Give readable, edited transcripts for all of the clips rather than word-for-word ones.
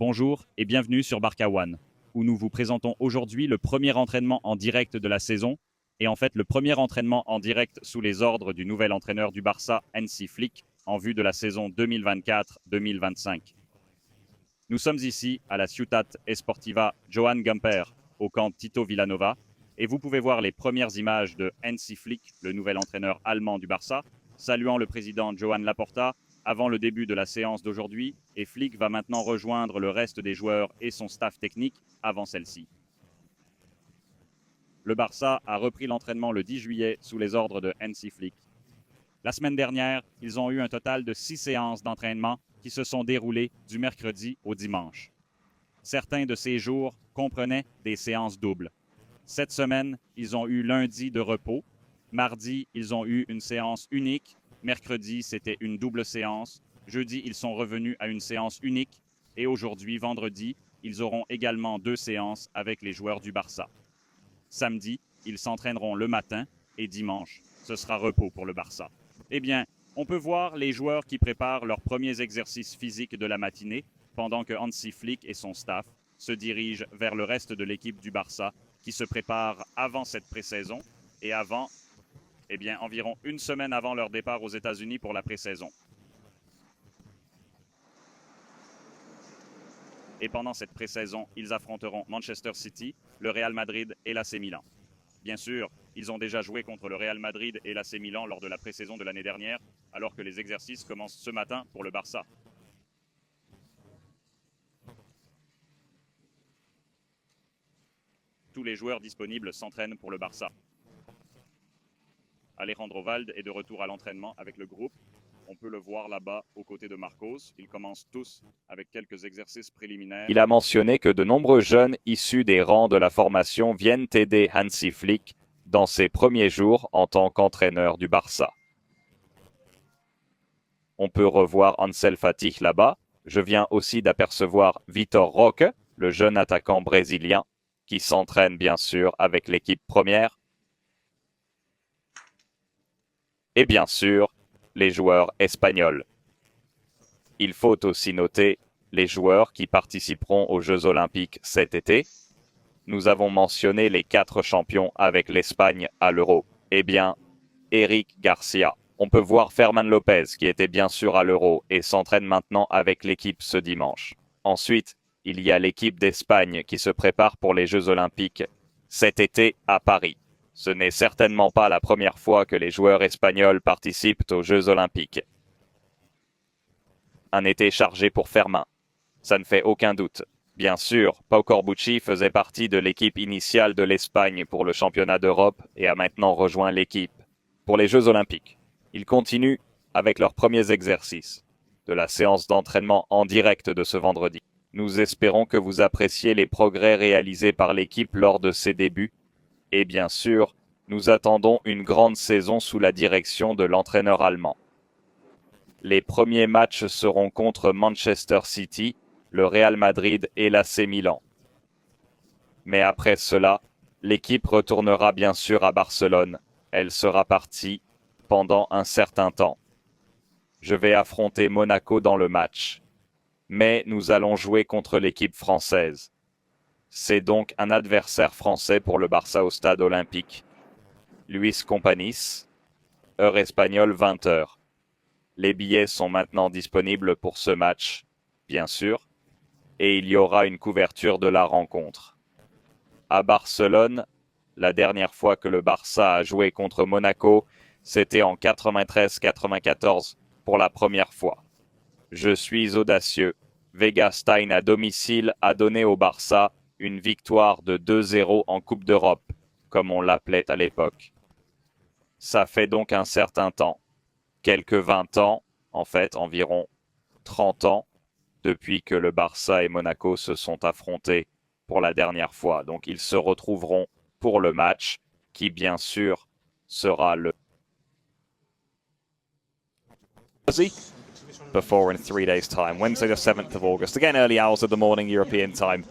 Bonjour et bienvenue sur Barca One, où nous vous présentons aujourd'hui le premier entraînement en direct de la saison, et en fait le premier entraînement en direct sous les ordres du nouvel entraîneur du Barça, Hansi Flick, en vue de la saison 2024-2025. Nous sommes ici à la Ciutat Esportiva Joan Gamper, au camp Tito Vilanova, et vous pouvez voir les premières images de Hansi Flick, le nouvel entraîneur allemand du Barça, saluant le président Joan Laporta avant le début de la séance d'aujourd'hui, et Flick va maintenant rejoindre le reste des joueurs et son staff technique avant celle-ci. Le Barça a repris l'entraînement le 10 juillet sous les ordres de Hansi Flick. La semaine dernière, ils ont eu un total de 6 séances d'entraînement qui se sont déroulées du mercredi au dimanche. Certains de ces jours comprenaient des séances doubles. Cette semaine, ils ont eu lundi de repos. Mardi, ils ont eu une séance unique. Mercredi, c'était une double séance. Jeudi, ils sont revenus à une séance unique. Et aujourd'hui, vendredi, ils auront également 2 séances avec les joueurs du Barça. Samedi, ils s'entraîneront le matin et dimanche, ce sera repos pour le Barça. Eh bien, on peut voir les joueurs qui préparent leurs premiers exercices physiques de la matinée pendant que Hansi Flick et son staff se dirigent vers le reste de l'équipe du Barça qui se prépare avant cette pré-saison et avant, environ une semaine avant leur départ aux États-Unis pour la pré-saison. Et pendant cette pré-saison, ils affronteront Manchester City, le Real Madrid et l'AC Milan. Bien sûr, ils ont déjà joué contre le Real Madrid et l'AC Milan lors de la pré-saison de l'année dernière, alors que les exercices commencent ce matin pour le Barça. Tous les joueurs disponibles s'entraînent pour le Barça. Alejandro Valde est de retour à l'entraînement avec le groupe. On peut le voir là-bas aux côtés de Marcos. Ils commencent tous avec quelques exercices préliminaires. Il a mentionné que de nombreux jeunes issus des rangs de la formation viennent aider Hansi Flick dans ses premiers jours en tant qu'entraîneur du Barça. On peut revoir Ansel Fatih là-bas. Je viens aussi d'apercevoir Vitor Roque, le jeune attaquant brésilien, qui s'entraîne bien sûr avec l'équipe première. Et bien sûr, les joueurs espagnols. Il faut aussi noter les joueurs qui participeront aux Jeux Olympiques cet été. Nous avons mentionné les 4 champions avec l'Espagne à l'Euro. Eh bien, Eric Garcia. On peut voir Ferman Lopez qui était bien sûr à l'Euro et s'entraîne maintenant avec l'équipe ce dimanche. Ensuite, il y a l'équipe d'Espagne qui se prépare pour les Jeux Olympiques cet été à Paris. Ce n'est certainement pas la première fois que les joueurs espagnols participent aux Jeux Olympiques. Un été chargé pour Fermin. Ça ne fait aucun doute. Bien sûr, Pau Corbucci faisait partie de l'équipe initiale de l'Espagne pour le championnat d'Europe et a maintenant rejoint l'équipe pour les Jeux Olympiques. Ils continuent avec leurs premiers exercices de la séance d'entraînement en direct de ce vendredi. Nous espérons que vous appréciez les progrès réalisés par l'équipe lors de ses débuts. Et bien sûr, nous attendons une grande saison sous la direction de l'entraîneur allemand. Les premiers matchs seront contre Manchester City, le Real Madrid et l'AC Milan. Mais après cela, l'équipe retournera bien sûr à Barcelone. Elle sera partie pendant un certain temps. Je vais affronter Monaco dans le match. Mais nous allons jouer contre l'équipe française. C'est donc un adversaire français pour le Barça au stade olympique. Luis Companys, heure espagnole 20h. Les billets sont maintenant disponibles pour ce match, bien sûr, et il y aura une couverture de la rencontre. À Barcelone, la dernière fois que le Barça a joué contre Monaco, c'était en 93-94 pour la première fois. Je suis audacieux. Vega Stein à domicile a donné au Barça une victoire de 2-0 en Coupe d'Europe, comme on l'appelait à l'époque. Ça fait donc un certain temps, quelques 20 ans, en fait environ 30 ans, depuis que le Barça et Monaco se sont affrontés pour la dernière fois. Donc ils se retrouveront pour le match, qui bien sûr sera le before in 3 days' time, Wednesday the 7th of August, again early hours of the morning European time.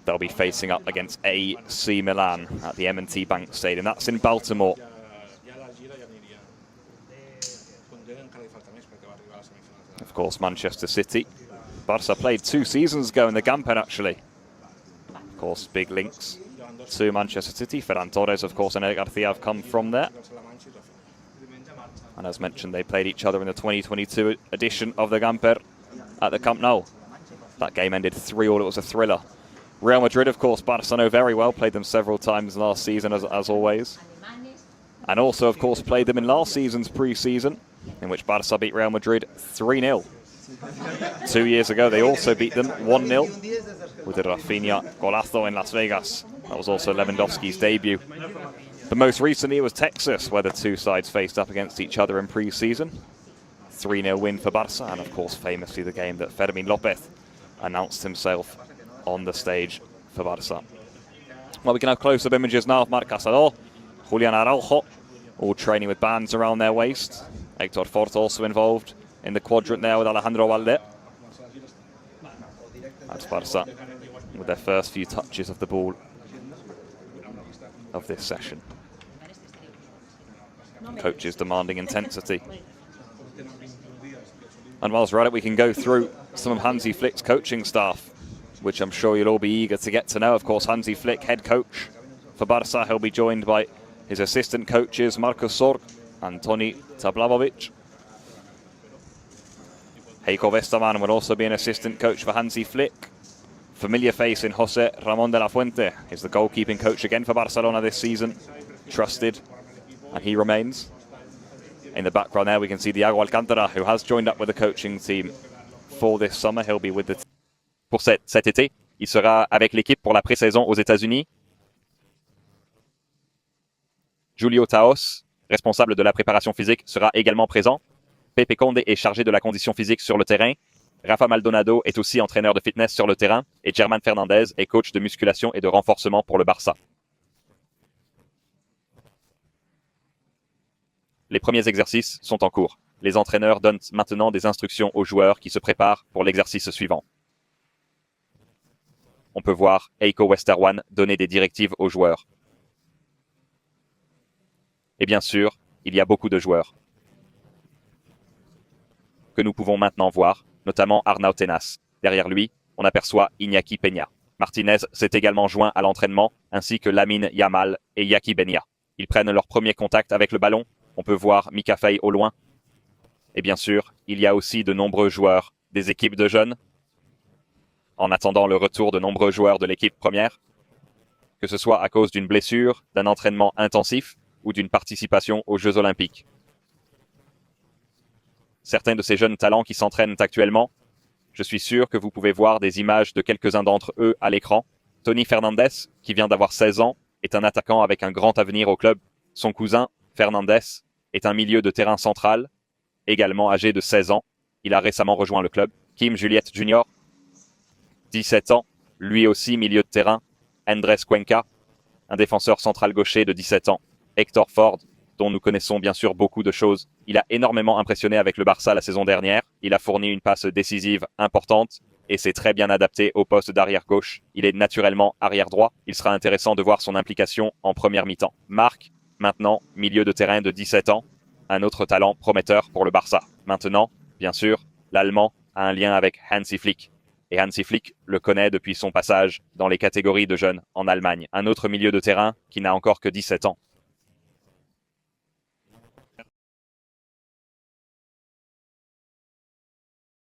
They'll be facing up against AC Milan at the M&T Bank Stadium. That's in Baltimore. Of course, Manchester City, Barca played 2 seasons ago in the Gamper, actually. Of course, big links to Manchester City. Ferran Torres, of course, and Eric Garcia have come from there. And as mentioned, they played each other in the 2022 edition of the Gamper at the Camp Nou. That game ended 3-3. It was a thriller. Real Madrid, of course, Barca know very well. Played them several times last season, as always. And also, of course, played them in last season's pre-season, in which Barca beat Real Madrid 3-0. 2 years ago, they also beat them 1-0 with a Rafinha golazo in Las Vegas. That was also Lewandowski's debut. But most recently, it was Texas, where the two sides faced up against each other in pre-season. 3-0 win for Barca, and of course, famously the game that Fermín López announced himself on the stage for Barca. Well, we can have close-up images now of Marc Casador, Julián Araujo, all training with bands around their waist. Héctor Fort also involved in the quadrant there with Alejandro Valde. That's Barca with their first few touches of the ball of this session. Coaches demanding intensity. And whilst we're at it, we can go through some of Hansi Flick's coaching staff, which I'm sure you'll all be eager to get to know. Of course, Hansi Flick, head coach for Barca. He'll be joined by his assistant coaches, Marcos Sorg and Toni Tablabovic. Heiko Westermann will also be an assistant coach for Hansi Flick. Familiar face in Jose Ramon de la Fuente. He's the goalkeeping coach again for Barcelona this season. Trusted, and he remains. In the background there, we can see Diego Alcántara, who has joined up with the coaching team for this summer. He'll be with the pour cet été. Il sera avec l'équipe pour la pré-saison aux États-Unis. Julio Taos, responsable de la préparation physique, sera également présent. Pepe Conde est chargé de la condition physique sur le terrain. Rafa Maldonado est aussi entraîneur de fitness sur le terrain. Et Germán Fernandez est coach de musculation et de renforcement pour le Barça. Les premiers exercices sont en cours. Les entraîneurs donnent maintenant des instructions aux joueurs qui se préparent pour l'exercice suivant. On peut voir Heiko Westermann donner des directives aux joueurs. Et bien sûr, il y a beaucoup de joueurs que nous pouvons maintenant voir, notamment Arnau Tenas. Derrière lui, on aperçoit Iñaki Peña. Martinez s'est également joint à l'entraînement, ainsi que Lamine Yamal et Yaki Benia. Ils prennent leur premier contact avec le ballon. On peut voir Mika Faye au loin. Et bien sûr, il y a aussi de nombreux joueurs des équipes de jeunes, en attendant le retour de nombreux joueurs de l'équipe première, que ce soit à cause d'une blessure, d'un entraînement intensif ou d'une participation aux Jeux Olympiques. Certains de ces jeunes talents qui s'entraînent actuellement, je suis sûr que vous pouvez voir des images de quelques-uns d'entre eux à l'écran. Tony Fernandez, qui vient d'avoir 16 ans, est un attaquant avec un grand avenir au club. Son cousin, Fernandez, est un milieu de terrain central, également âgé de 16 ans. Il a récemment rejoint le club. Kim Juliette Jr., 17 ans, lui aussi milieu de terrain. Andrés Cuenca, un défenseur central gaucher de 17 ans. Héctor Ford, dont nous connaissons bien sûr beaucoup de choses. Il a énormément impressionné avec le Barça la saison dernière. Il a fourni une passe décisive importante et s'est très bien adapté au poste d'arrière gauche. Il est naturellement arrière droit. Il sera intéressant de voir son implication en première mi-temps. Marc, maintenant milieu de terrain de 17 ans, un autre talent prometteur pour le Barça. Maintenant, bien sûr, l'Allemand a un lien avec Hansi Flick. Et Hansi Flick le connaît depuis son passage dans les catégories de jeunes en Allemagne. Un autre milieu de terrain qui n'a encore que 17 ans.